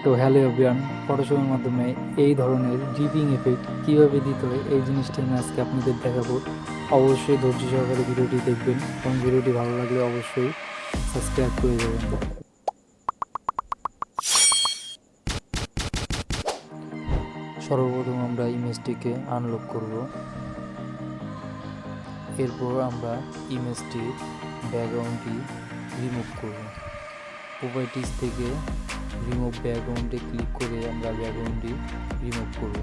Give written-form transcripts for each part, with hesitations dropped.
তো hello everyone, ফটোশপের মাধ্যমে এই ধরনের ড্রিপিং এফেক্ট কীভাবে দিতে হয় এই জিনিসটি আমি আজকে আপনাদের দেখাবো। অবশ্যই ধৈর্য সহকারে ভিডিওটি দেখবেন এবং ভিডিওটি ভালো লাগলে অবশ্যই সাবস্ক্রাইব করে যাবেন। সর্বপ্রথম আমরা ইমেজটিকে আনলক করব। এরপর আমরা ইমেজটির ব্যাকগ্রাউন্ডটি রিমুভ করব। প্রপার্টিজ থেকে রিমুভ ব্যাকগ্রাউন্ডে ক্লিক করে আমরা ব্যাকগ্রাউন্ডটি রিমুভ করব।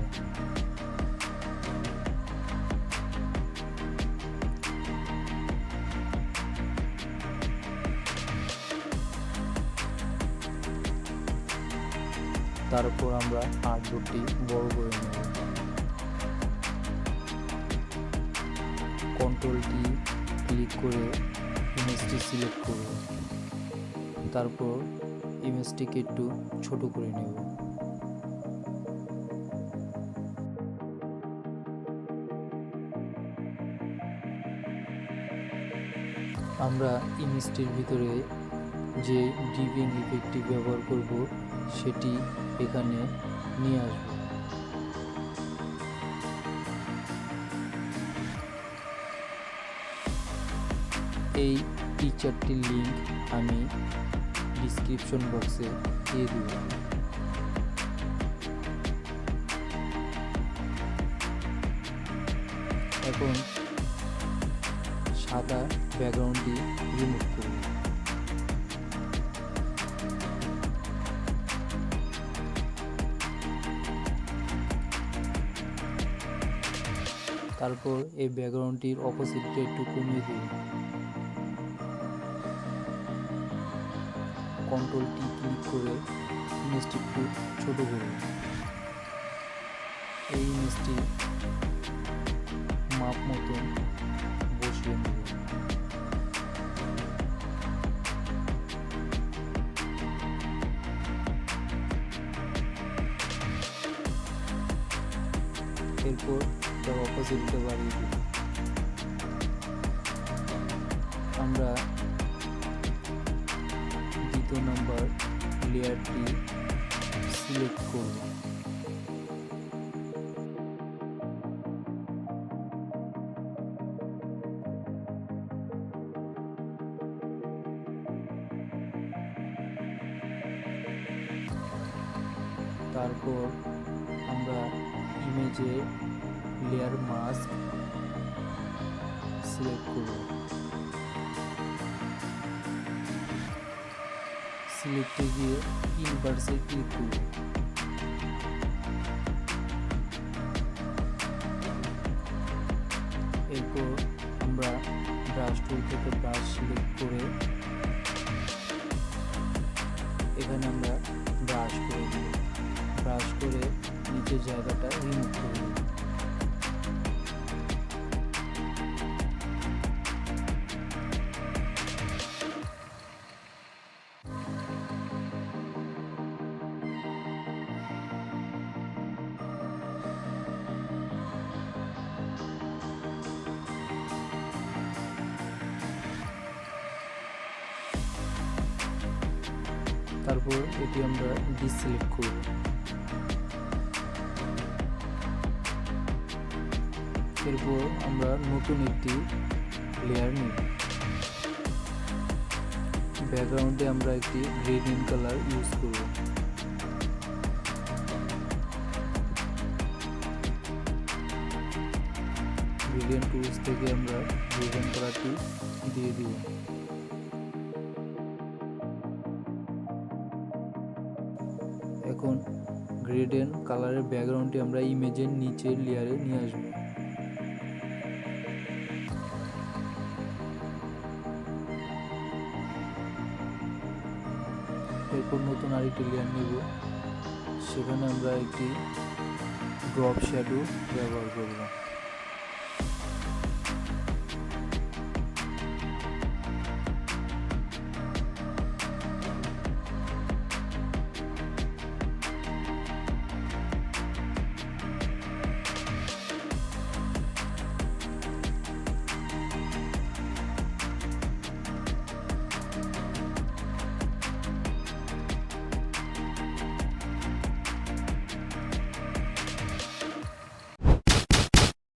তারপর আমরা আর্টবোর্ডটি বড় করে নেব। কন্ট্রোলটি ক্লিক করে ইমেজটি সিলেক্ট করব। তারপর ইমেজটিকে একটু ছোট করে নেব। আমরা ইমেজটির ভিতরে যে ড্রিপিং ইফেক্টটি ব্যবহার করব সেটি এখানে নিয়ে আসব। এই টিচারটির লিঙ্ক আমি ডিসক্রিপশন বক্সে দিয়ে দেব। এখন সাদা ব্যাকগ্রাউন্ডটি রিমুভ করব। তারপর এই ব্যাকগ্রাউন্ডটির অপোজিটটা একটু কমিয়ে দেব। কন্ট্রোলটি ক্লিক করে ইমেজটি একটু ছোট করব। এই ইমেজটি মাপ মতন বসিয়ে নেব। এরপর তার অপোজিটটা বাড়িয়ে দেব। আমরা দ্বিতীয় নাম্বার লেয়ারটি সিলেক্ট করব। তারপর আমরা ইমেজে লেয়ার মাস্ক সিলেক্ট করব। সিলেক্টে গিয়ে ইনভার্সে ক্লিক করব। এরপর আমরা ব্রাশ টুল থেকে ব্রাশ সিলেক্ট করে এখানে আমরা ব্রাশ করে দিব। ব্রাশ করে নিচের জায়গাটা রিমুভ করে দিব। তারপর এটি আমরা ডিসিলেক্ট করব। এরপর আমরা নতুন একটি লেয়ার নিব। ব্যাকগ্রাউন্ডে আমরা একটি গ্রেডিয়েন্ট কালার ইউজ করব। গ্রেডিয়েন্ট টুলস থেকে আমরা গ্রেডিয়েন্ট কালারটি দিয়ে দিব। এখন গ্রেডিয়েন্ট কালারের ব্যাকগ্রাউন্ডটি আমরা ইমেজের নিচের লেয়ারে নিয়ে আসব। এরপর নতুন আরেকটি লেয়ার নেব। সেখানে আমরা একটি ড্রপ শ্যাডো ব্যবহার করব।